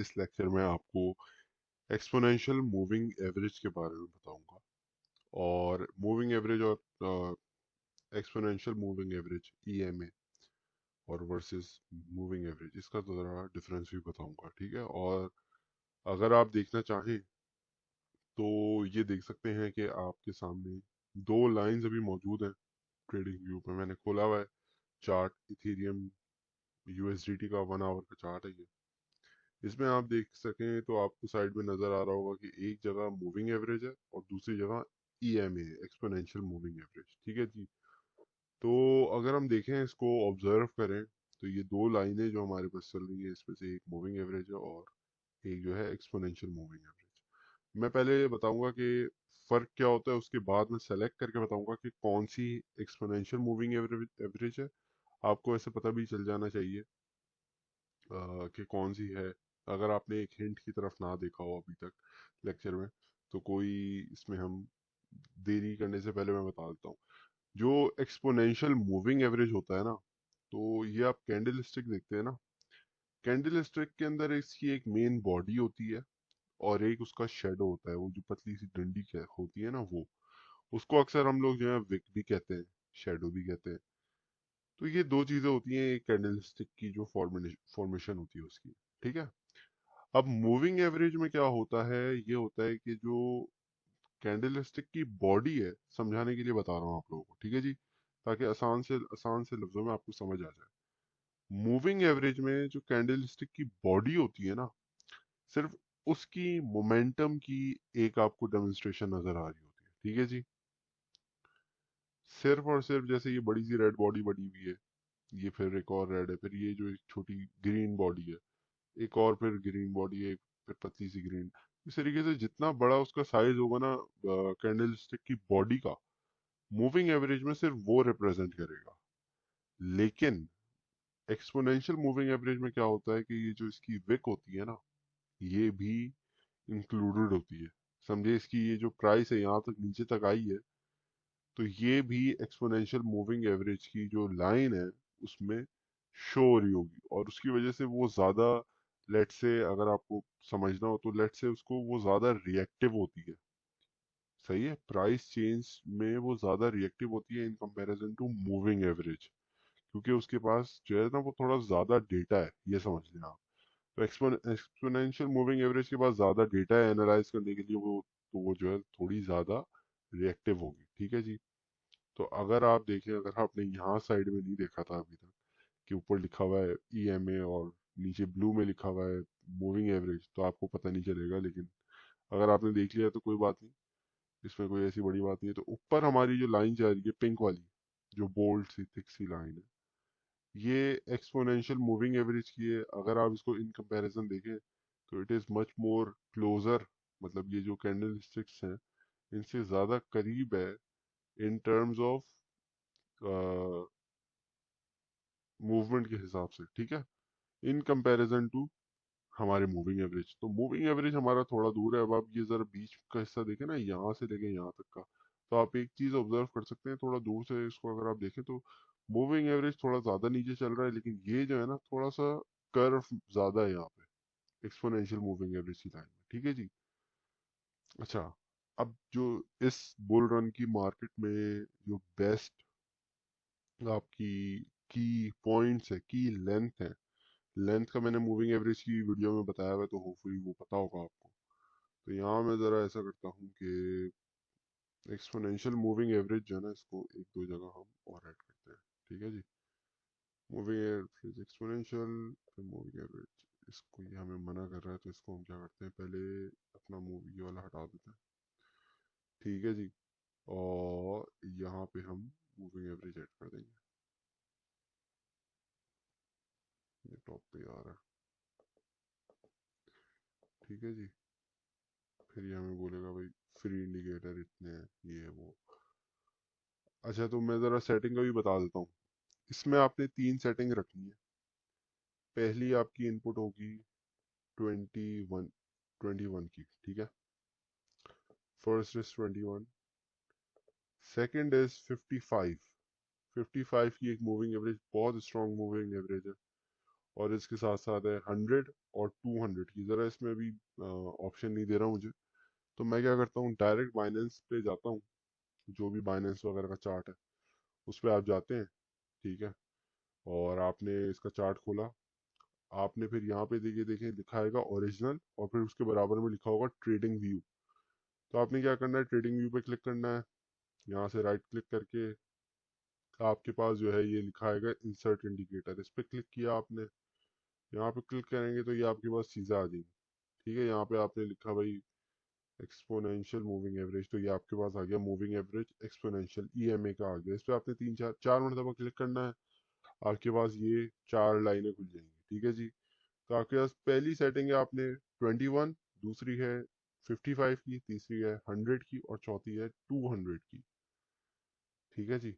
इस लेक्चर में आपको एक्सपोनेंशियल मूविंग एवरेज के बारे में बताऊंगा। और मूविंग एवरेज और एक्सपोनेंशियल मूविंग एवरेज ईएमए और वर्सेस मूविंग एवरेज, इसका तो ज़रा डिफरेंस भी बताऊंगा, ठीक है। और अगर आप देखना चाहें तो ये देख सकते हैं कि आपके सामने दो लाइंस अभी मौजूद हैं। ट्रेडिंग व्यू पे मैंने खोला हुआ है चार्ट, इथेरियम यूएसडीटी का 1 आवर का चार्ट है ये। इसमें आप देख सकें तो आपको साइड में नजर आ रहा होगा कि एक जगह मूविंग एवरेज है और दूसरी जगह ईएमए एक्सपोनेंशियल मूविंग एवरेज, ठीक है जी। तो अगर हम देखें, इसको ऑब्जर्व करें, तो ये दो लाइनें जो हमारे पास चल रही है, इसमें से एक मूविंग एवरेज है और एक जो है एक्सपोनेंशियल मूविंग एवरेज। मैं पहले ये बताऊंगा कि फर्क क्या होता है, उसके बाद मैं सेलेक्ट करके बताऊंगा कि कौन सी एक्सपोनेंशियल मूविंग एवरेज है। आपको ऐसे पता भी चल जाना चाहिए कि कौन सी है। अगर आपने एक हिंट की तरफ ना देखा हो अभी तक लेक्चर में, तो कोई इसमें हम देरी करने से पहले मैं बता देता हूँ। जो एक्सपोनेंशियल मूविंग एवरेज होता है ना, तो ये आप कैंडल स्टिक देखते हैं ना, कैंडल स्टिक के अंदर इसकी एक मेन बॉडी होती है और एक उसका शेडो होता है, वो जो पतली सी डंडी होती है ना, वो उसको अक्सर हम लोग जो है विक भी कहते हैं, शेडो भी कहते हैं। तो ये दो चीजें होती हैं एक कैंडल स्टिक की जो फॉर्मेशन होती है उसकी, ठीक है। अब मूविंग एवरेज में क्या होता है, ये होता है कि जो कैंडलस्टिक की बॉडी है, समझाने के लिए बता रहा हूँ आप लोगों को, ठीक है जी, ताकि आसान से लफ्जों में आपको समझ आ जाए। मूविंग एवरेज में जो कैंडलस्टिक की बॉडी होती है ना, सिर्फ उसकी मोमेंटम की एक आपको डेमोन्स्ट्रेशन नजर आ रही होती है, ठीक है जी। सिर्फ और सिर्फ जैसे ये बड़ी सी रेड बॉडी बनी हुई है, ये फिर एक और रेड है, फिर ये जो एक छोटी ग्रीन बॉडी है, एक और फिर ग्रीन बॉडी है, फिर पतली सी ग्रीन। इस तरीके से जितना बड़ा उसका साइज होगा ना कैंडल स्टिक की बॉडी का, मूविंग एवरेज में सिर्फ वो रिप्रेजेंट करेगा। लेकिन एक्सपोनेंशियल मूविंग एवरेज में क्या होता है कि ये जो इसकी विक होती है ना, ये भी इंक्लूडेड होती है। समझे, इसकी ये जो प्राइस है यहाँ तक नीचे तक आई है, तो ये भी एक्सपोनेंशियल मूविंग एवरेज की जो लाइन है उसमें शो हो रही होगी, और उसकी वजह से वो ज्यादा, लेट से अगर आपको समझना हो तो लेट से उसको वो ज्यादा रिएक्टिव होती है। सही है, प्राइस चेंज में वो ज्यादा रिएक्टिव होती है in comparison to moving average, क्योंकि उसके पास जो है ना वो थोड़ा ज्यादा डेटा है, ये समझ लें आप। तो एक्सपोनेंशियल मूविंग एवरेज के पास ज्यादा डेटा है एनालाइज करने के लिए, वो तो वो जो है थोड़ी ज्यादा रिएक्टिव होगी, ठीक है जी। तो अगर आप देखें, अगर आपने यहाँ साइड में नहीं देखा था अभी तक कि ऊपर लिखा हुआ है ईएमए और नीचे ब्लू में लिखा हुआ है मूविंग एवरेज, तो आपको पता नहीं चलेगा। लेकिन अगर आपने देख लिया तो कोई बात नहीं, इसमें कोई ऐसी बड़ी बात नहीं है। तो ऊपर हमारी जो लाइन जा रही है पिंक वाली, जो बोल्ड सी थिक सी लाइन है, ये एक्सपोनेंशियल मूविंग एवरेज की है। अगर आप इसको इन कंपैरिजन देखें तो it is much more closer, मतलब ये जो कैंडल स्टिक्स हैं इनसे ज्यादा करीब है इन टर्म्स ऑफ मूवमेंट के हिसाब से, ठीक है, इन कंपैरिजन टू हमारे मूविंग एवरेज। तो मूविंग एवरेज हमारा थोड़ा दूर है। अब आप ये जरा बीच का हिस्सा देखें ना, यहाँ से लेके यहाँ तक का, तो आप एक चीज ऑब्जर्व कर सकते हैं, थोड़ा दूर से इसको अगर आप देखें तो मूविंग एवरेज थोड़ा ज्यादा नीचे चल रहा है, लेकिन ये जो है ना थोड़ा सा कर्व ज्यादा है यहाँ पे एक्सपोनेंशियल मूविंग एवरेज की लाइन में, ठीक है जी। अच्छा, अब जो इस बुल रन की मार्केट में जो बेस्ट आपकी की पॉइंट्स है, की लेंथ है, लेंथ का मैंने मूविंग एवरेज की वीडियो में बताया हुआ है, तो होपफुली वो पता होगा आपको। तो यहाँ मैं ज़रा ऐसा करता हूँ कि एक्सपोनेंशियल मूविंग एवरेज जो है ना, इसको एक दो जगह हम और ऐड करते हैं, ठीक है जी। मूविंग एवरेज एक्सपोनेंशियल, फिर मूविंग एवरेज, इसको ये हमें मना कर रहा है, तो इसको हम क्या करते हैं, पहले अपना मूवी वाला हटा देते हैं, ठीक है जी। और यहाँ पे हम मूविंग एवरेज ऐड कर देंगे, ये टॉप पे आ रहा है, ठीक है जी। फिर ये हमें बोलेगा भाई फ्री इंडिकेटर इतने हैं, ये है वो। अच्छा, तो मैं ज़रा सेटिंग का भी बता देता हूँ। इसमें आपने तीन सेटिंग रखनी है। पहली आपकी इनपुट होगी 21, 21 की, ठीक है। First is 21, second is 55। 55 की एक मूविंग एवरेज, बहुत स्ट्रॉन्ग मूविंग एवरेज है। और इसके साथ साथ है 100 और 200 की। ज़रा इसमें अभी ऑप्शन नहीं दे रहा मुझे, तो मैं क्या करता हूँ, डायरेक्ट बाइनेंस पे जाता हूँ। जो भी बाइनेंस वगैरह का चार्ट है उस पर आप जाते हैं, ठीक है। और आपने इसका चार्ट खोला, आपने फिर यहाँ पे देखिए देखिए लिखा आएगा ओरिजिनल, और फिर उसके बराबर में लिखा होगा ट्रेडिंग व्यू। तो आपने क्या करना है, ट्रेडिंग व्यू पे क्लिक करना है। यहाँ से राइट क्लिक करके आपके पास जो है ये लिखा आएगा इंसर्ट इंडिकेटर, इस पर क्लिक किया आपने। यहाँ पे क्लिक करेंगे तो ये आपके पास चीज़ें आ जाएंगी, ठीक है। यहाँ पे आपने लिखा भाई एक्सपोनेंशियल मूविंग एवरेज, तो ये आपके पास आ गया मूविंग एवरेज एक्सपोनेंशियल ईएमए का आ गया। इस पे आपने तीन चार चार मरतबा क्लिक करना है, आपके पास ये चार लाइनें खुल जाएंगी, ठीक है जी। तो आपके पास पहली सेटिंग है आपने 21, दूसरी है 55 की, तीसरी है 100 की, और चौथी है 200 की, ठीक है जी।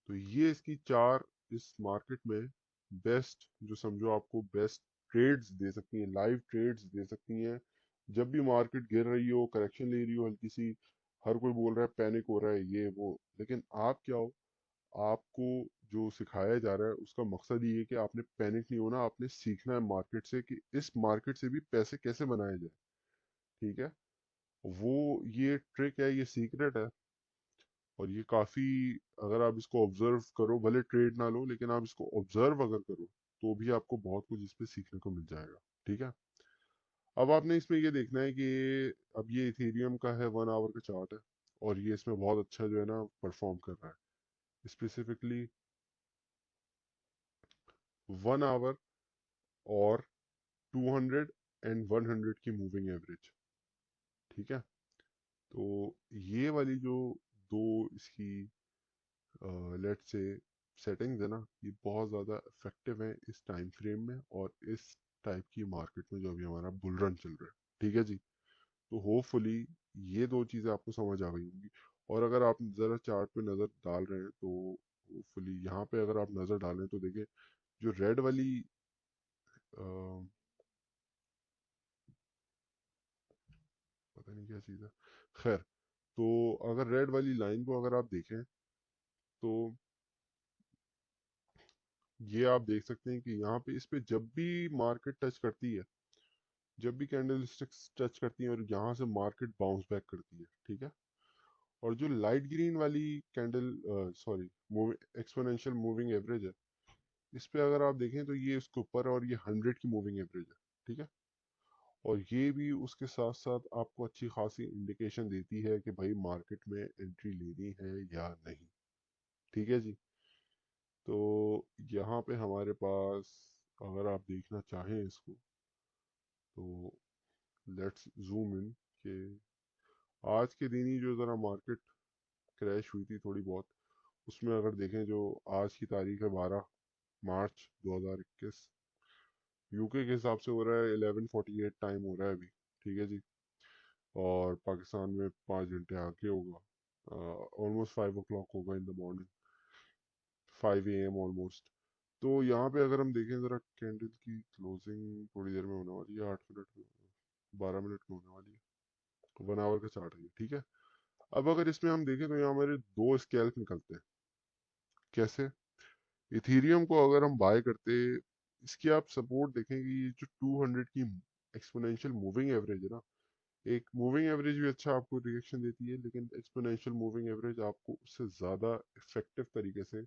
तो ये इसकी चार इस मार्केट में बेस्ट, जो समझो आपको बेस्ट ट्रेड्स दे सकती हैं, लाइव ट्रेड्स दे सकती हैं। जब भी मार्केट गिर रही हो, करेक्शन ले रही हो हल्की सी, हर कोई बोल रहा है पैनिक हो रहा है ये वो, लेकिन आप क्या हो, आपको जो सिखाया जा रहा है उसका मकसद ये है कि आपने पैनिक नहीं होना, आपने सीखना है मार्केट से कि इस मार्केट से भी पैसे कैसे बनाए जाए, ठीक है। वो ये ट्रिक है, ये सीक्रेट है। और ये काफी, अगर आप इसको ऑब्जर्व करो, भले ट्रेड ना लो, लेकिन आप इसको ऑब्जर्व अगर करो तो भी आपको बहुत कुछ इस पे सीखने को मिल जाएगा, ठीक है। अब आपने इसमें ये देखना है कि अब ये इथेरियम का है 1 आवर का चार्ट है, और ये इसमें बहुत अच्छा जो है ना परफॉर्म कर रहा है, स्पेसिफिकली 1 आवर और 200 एंड 100 की मूविंग एवरेज, ठीक है। तो ये वाली जो दो इसकी लेट से सेटिंग्स है ना, ये बहुत ज़्यादा इफेक्टिव है इस टाइम फ्रेम में और इस टाइप की मार्केट में जो अभी हमारा बुल रन चल रहा है, ठीक है जी। तो होपफुली ये दो चीज़ें आपको समझ आ गई होंगी। और अगर आप ज़रा चार्ट पे नज़र डाल रहे हैं तो होपफुली यहाँ पे अगर आप नज़र डालें तो देखिए जो रेड वाली पता नहीं क्या चीज़ है, खैर। तो अगर रेड वाली लाइन को अगर आप देखें तो ये आप देख सकते हैं कि यहाँ पे इस पे जब भी मार्केट टच करती है, जब भी कैंडल स्टिक्स टच करती हैं और यहाँ से मार्केट बाउंस बैक करती है, ठीक है। और जो लाइट ग्रीन वाली candle, sorry, exponential moving average है, इस पे अगर आप देखें तो ये उसके ऊपर, और ये 100 की मूविंग एवरेज है, ठीक है। और ये भी उसके साथ साथ आपको अच्छी खासी इंडिकेशन देती है कि भाई मार्केट में एंट्री लेनी है या नहीं, ठीक है जी। तो यहाँ पे हमारे पास, अगर आप देखना चाहें इसको, तो लेट्स जूम इन के आज के दिन ही जो ज़रा मार्केट क्रैश हुई थी थोड़ी बहुत, उसमें अगर देखें जो आज की तारीख है 12 मार्च 2021, यूके के हिसाब से हो रहा है 11:48 टाइम हो रहा है अभी, ठीक है जी। और पाकिस्तान में 5 घंटे आगे होगा, ऑलमोस्ट 5 o'clock होगा in the morning, 5 AM almost. तो यहाँ पे अगर हम देखें ज़रा कैंडल की क्लोजिंग थोड़ी देर में होने वाली है, 8 मिनट में, 12 मिनट में होने वाली है, 1 आवर का चार्ट है ये, ठीक है। अब अगर इसमें हम देखें तो यहाँ हमारे दो स्कैल्प निकलते हैं, कैसे। इथीरियम को अगर हम बाय करते, इसकी आप सपोर्ट देखेंगे, ये जो 200 की एक्सपोनेंशियल मूविंग एवरेज है ना, एक मूविंग एवरेज भी अच्छा आपको रिएक्शन देती है, लेकिन एक्सपोनेंशियल मूविंग एवरेज आपको उससे ज़्यादा इफेक्टिव तरीके से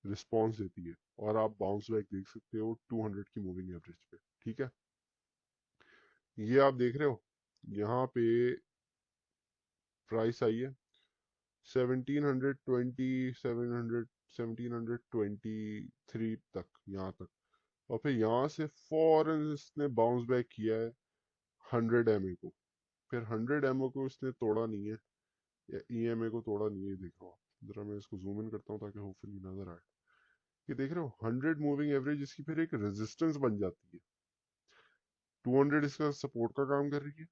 रिस्पॉन्स देती है, और आप बाउंस बैक देख सकते हो 200 की मूविंग एवरेज पे, ठीक है। ये आप देख रहे हो यहाँ पे प्राइस आई है 1720, 700, 1723 तक, यहाँ तक। और फिर यहाँ से फौरन इसने बाउंस बैक किया है 100 MA को, फिर 100 MA को इसने तोड़ा नहीं है, या ईएमए को तोड़ा नहीं है, देख रहा हूँ आप। जरा मैं इसको जूम इन करता हूँ ताकि होपफुली नजर आए। ये देख रहे हो 100 मूविंग एवरेज इसकी फिर एक रेजिस्टेंस बन जाती है, 200 इसका सपोर्ट का काम कर रही है,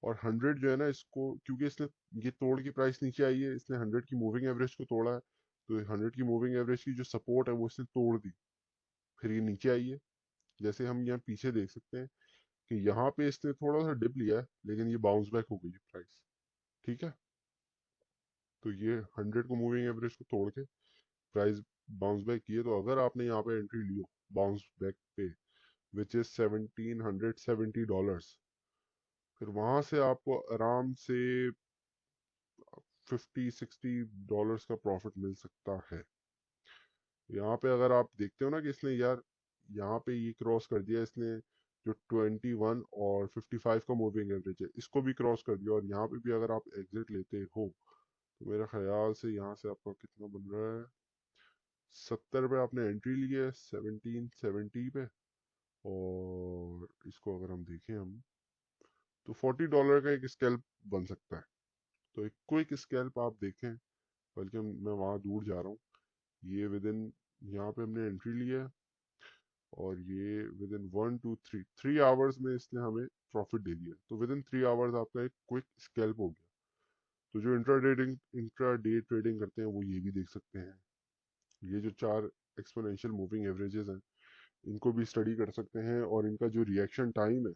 और 100 जो है ना इसको, क्योंकि इसने ये तोड़ की प्राइस नीचे आई है, इसने 100 की मूविंग एवरेज को तोड़ा है, तो 100 की मूविंग एवरेज की जो सपोर्ट है वो इसने तोड़ दी, फिर ये नीचे आई है। जैसे हम यहाँ पीछे देख सकते हैं कि यहाँ पे इसने थोड़ा सा डिप लिया है, लेकिन ये बाउंस बैक हो गई है प्राइस, ठीक है। तो ये 100 को मूविंग एवरेज को तोड़ के प्राइस बाउंस बैक किए, तो अगर आपने यहाँ पे एंट्री ली हो बाउंस बैक पे, विच इज $1770। फिर वहां से आपको आराम से 50-60 का प्रॉफिट मिल सकता है। यहाँ पे अगर आप देखते हो ना कि इसने यार यहाँ पे ये क्रॉस कर दिया इसने, जो 21 और 55 का मूविंग एवरेज है इसको भी क्रॉस कर दिया, और यहाँ पे भी अगर आप एग्जिट लेते हो तो मेरा ख्याल से यहाँ से आपका कितना बन रहा है, 70 पे आपने एंट्री ली है 1770 पे, और इसको अगर हम देखें हम, तो $40 का एक स्कैल्प बन सकता है। तो एक क्विक स्कैल्प आप देखें, बल्कि मैं वहाँ दूर जा रहा हूँ, ये विद इन, यहाँ पे हमने एंट्री ली है, और ये विद इन 1 2 3 आवर्स में इसने हमें प्रॉफिट दे दिया। तो विद इन 3 आवर्स आपका एक क्विक स्कैल्प हो गया। तो जो इंट्रा डे ट्रेडिंग करते हैं वो ये भी देख सकते हैं, ये जो 4 एक्सपोनेंशियल मूविंग एवरेजेस हैं इनको भी स्टडी कर सकते हैं, और इनका जो रिएक्शन टाइम है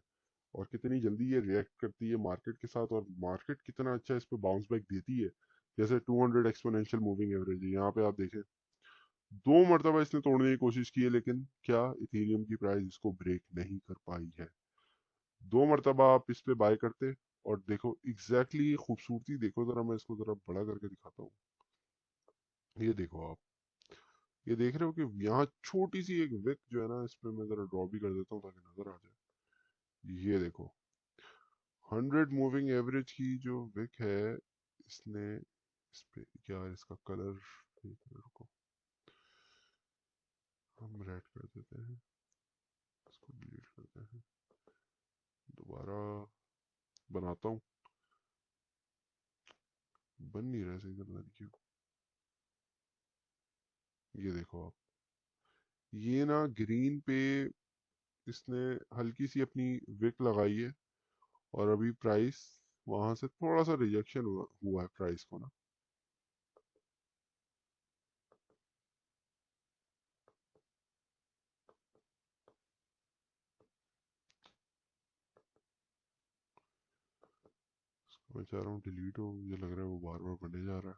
और कितनी जल्दी ये रिएक्ट करती है मार्केट के साथ, और मार्केट कितना अच्छा इस पे बाउंस बैक देती है। जैसे 200 एक्सपोनेंशियल मूविंग एवरेज है, यहाँ पे आप देखें 2 मरतबा इसने तोड़ने की कोशिश की है, लेकिन क्या इथेरियम की प्राइस इसको ब्रेक नहीं कर पाई है। 2 मरतबा आप इस पे बाय करते, और देखो एग्जैक्टली खूबसूरती देखो जरा, मैं इसको जरा बड़ा करके दिखाता हूँ। ये देखो आप, ये देख रहे हो कि यहाँ छोटी सी एक विक जो है ना, इस पे मैं जरा ड्रॉ भी कर देता हूँ ताकि नजर आ जाए। ये देखो 100 मूविंग एवरेज की जो विक है, इसने इस पे क्या इसका कलर, ये कलर को हम रेड कर देते हैं, इसको डिलीट करते हैं, दोबारा बनाता हूँ, बन नहीं रहा सही, पता नहीं क्यों। ये देखो आप, ये ना ग्रीन पे इसने हल्की सी अपनी विक लगाई है, और अभी प्राइस वहां से थोड़ा सा रिजेक्शन हुआ है प्राइस को ना। मैं चाह रहा हूँ डिलीट हो, मुझे लग रहा है वो बार बार बढ़ने जा रहा है।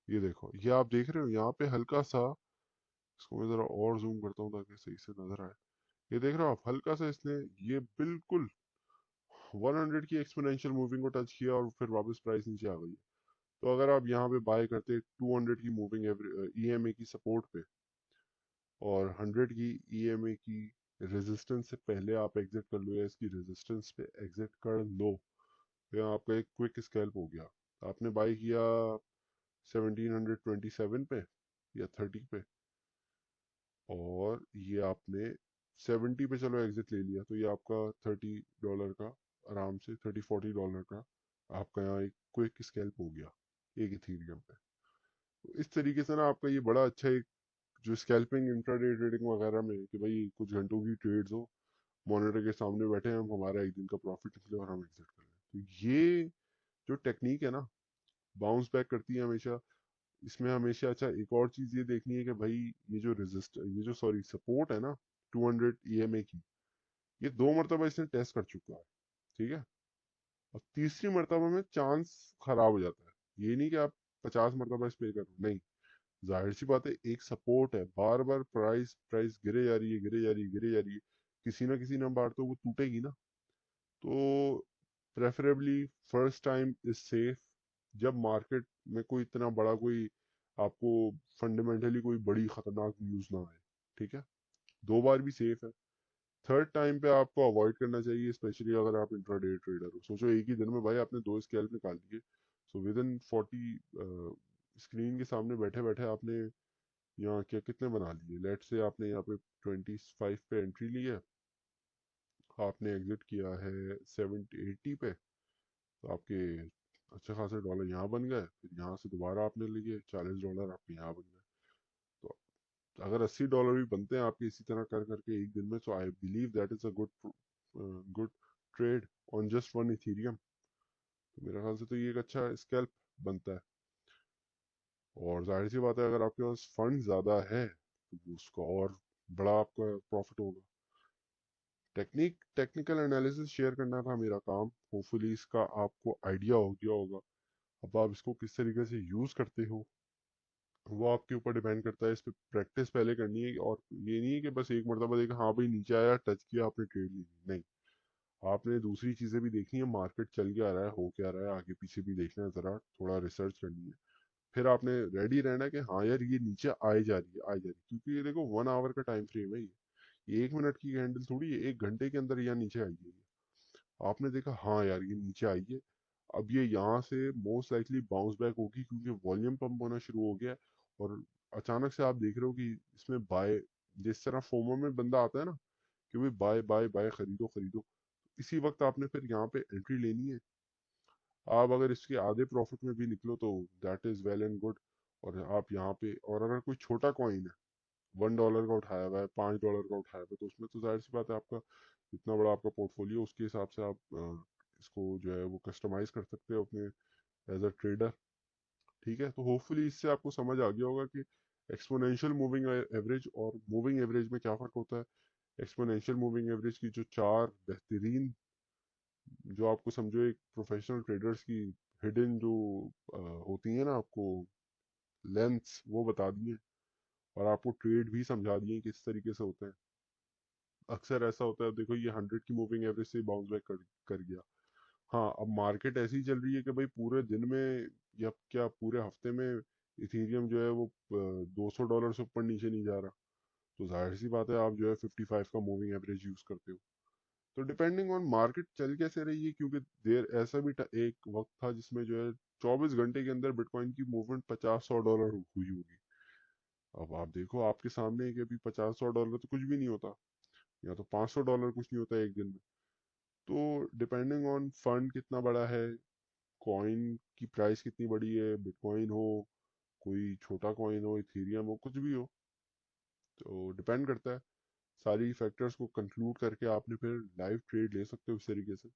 ये देखो, ये आप देख रहे हो यहाँ पे हल्का सा, इसको मैं जरा और जूम करता हूँ ताकि सही से नजर आए। ये देख रहे हो आप, हल्का सा इसने ये बिल्कुल 100 की एक्सपोनेंशियल मूविंग को टच किया, और फिर वापस प्राइस नीचे आ गई। तो अगर आप यहाँ पे बाय करते 200 की मूविंग ईएमए की सपोर्ट पे, और 100 की ईएमए की रेजिस्टेंस से पहले आप एग्जिट कर लो, या इसकी रेजिस्टेंस पे एग्जिट कर लो, तो यहाँ आपका एक क्विक स्कैल्प हो गया। आपने बाय किया 1727 पे या 30 पे, और ये आपने 70 पे चलो एग्जिट ले लिया, तो ये आपका $30 का, आराम से $30-40 का आपका यहाँ एक क्विक स्कैल्प हो गया एक इथीरियम पे। तो इस तरीके से ना आपका ये बड़ा अच्छा एक, जो स्कैल्पिंग इंट्राडे ट्रेडिंग वगैरह में कि भाई कुछ घंटों की ट्रेड्स हो, मॉनिटर के सामने बैठे हैं हम, हमारा एक दिन का प्रॉफिट निकले और हम एग्जिट कर लें। तो ये जो टेक्निक है ना, बाउंस बैक करती है हमेशा। इसमें हमेशा अच्छा एक और चीज ये देखनी है कि भाई ये जो सॉरी सपोर्ट है ना 200 ईएमए की, ये 2 मरतबा इसने टेस्ट कर चुका है, ठीक है। और तीसरी मरतबा में चांस खराब हो जाता है। ये नहीं कि आप 50 मरतबा इस पे करो, नहीं। जाहिर सी बात है, एक सपोर्ट है, बार बार प्राइस प्राइस गिरे जा रही है, गिरे जा रही है, गिरे जा रही है, किसी ना किसी बार तो वो टूटेगी ना। तो preferably first time is safe, जब मार्केट में कोई इतना बड़ा कोई आपको फंडामेंटली कोई बड़ी खतरनाक न्यूज ना आए, ठीक है। 2 बार भी सेफ है। थर्ड टाइम पे आपको अवॉइड करना चाहिए, स्पेशली अगर आप इंट्राडे ट्रेडर हो। सोचो एक ही दिन में भाई आपने 2 स्कैल्प निकाल दिए, सो विद इन 40, स्क्रीन के सामने बैठे बैठे आपने यहाँ क्या कितने बना लिए। लेट से आपने यहाँ पे 25 पे एंट्री ली है, आपने एग्जिट किया है 70-80 पे, तो आपके अच्छे खासे डॉलर यहाँ बन गए। फिर यहाँ से दोबारा आपने लिए $40 आपके यहाँ बन गए। तो अगर $80 भी बनते हैं आपके इसी तरह कर करके एक दिन में, तो I believe that is a good trade on just one Ethereum. तो मेरे ख्याल से तो ये एक अच्छा स्कैल्प बनता है। और जाहिर सी बात है, अगर आपके पास फंड ज्यादा है तो उसका और बड़ा आपका प्रॉफिट होगा। टेक्निकल एनालिसिस शेयर करना था मेरा काम, होपफुली इसका आपको आइडिया हो गया होगा। अब आप इसको किस तरीके से यूज करते हो वो आपके ऊपर डिपेंड करता है, इस पे प्रैक्टिस पहले करनी है। और ये नहीं है कि बस एक मरतबा देखा हाँ भाई नीचे आया टच किया आपने ट्रेड ली, नहीं। आपने दूसरी चीजें भी देखनी है, मार्केट चल क्या रहा है, हो क्या रहा है, आगे पीछे भी देखना है, जरा थोड़ा रिसर्च करनी है। फिर आपने रेडी रहना है कि हाँ यार ये नीचे आए जा रही है, आए जा रही है, क्योंकि ये देखो 1 आवर का टाइम फ्रेम है ये 1 मिनट की कैंडल थोड़ी है, 1 घंटे के अंदर यहाँ नीचे आई है। आपने देखा हाँ यार ये नीचे आई है, अब ये यहाँ से मोस्ट लाइकली बाउंस बैक होगी, क्योंकि वॉल्यूम पंप होना शुरू हो गया है। और अचानक से आप देख रहे हो कि इसमें बाय, जिस तरह फोमो में बंदा आता है ना कि भाई बाय बाय बाय, खरीदो खरीदो, इसी वक्त आपने फिर यहाँ पे एंट्री लेनी है। आप अगर इसके आधे प्रॉफिट में भी निकलो तो that is well and good. और आप यहाँ पे, और अगर कोई छोटा कॉइन है, $1 का उठाया हुआ है, $5 का उठाया हुआ है, तो उसमें तो जाहिर सी बात है आपका जितना बड़ा आपका पोर्टफोलियो, उसके हिसाब से आप इसको जो है वो कस्टमाइज कर सकते हो अपने एज अ ट्रेडर। ठीक है, तो होपफुली इससे आपको समझ आ गया होगा कि एक्सपोनेंशियल मूविंग एवरेज और मूविंग एवरेज में क्या फ़र्क होता है। एक्सपोनेंशियल मूविंग एवरेज की जो चार बेहतरीन, जो आपको समझो एक प्रोफेशनल ट्रेडर्स की हिडन जो होती है ना आपको लेंथ्स, वो बता दिए, और आपको ट्रेड भी समझा दिए किस तरीके से होते हैं। अक्सर ऐसा होता है, देखो ये 100 की मूविंग एवरेज से बाउंस बैक कर गया। हाँ, अब मार्केट ऐसी चल रही है कि भाई पूरे दिन में या क्या पूरे हफ्ते में इथेरियम जो है वो $200 से ऊपर नीचे नहीं जा रहा। तो जाहिर सी बात है आप जो है 55 का मूविंग एवरेज यूज करते हो। तो डिपेंडिंग ऑन मार्केट चल कैसे रही है, क्योंकि देर ऐसा भी एक वक्त था जिसमें जो है 24 घंटे के अंदर बिटकॉइन की मूवमेंट 50-100 डॉलर हुई होगी। अब आप देखो आपके सामने है कि अभी 50-100 डॉलर तो कुछ भी नहीं होता, या तो $500 कुछ नहीं होता एक दिन में। तो डिपेंडिंग ऑन फंड कितना बड़ा है, कॉइन की प्राइस कितनी बड़ी है, बिटकॉइन हो, कोई छोटा कॉइन हो, इथेरियम हो, कुछ भी हो, तो डिपेंड करता है। सारी फैक्टर्स को कंक्लूड करके आपने फिर लाइव ट्रेड ले सकते हो इस तरीके से।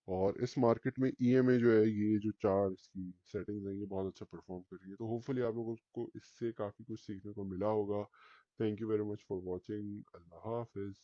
और इस मार्केट में ईएमए जो है, ये जो चार इसकी सेटिंग्स हैं, ये बहुत अच्छा परफॉर्म कर रही है। तो होपफुली आप लोगों को इससे काफ़ी कुछ सीखने को मिला होगा। Thank you very much for watching. Allah हाफिज़।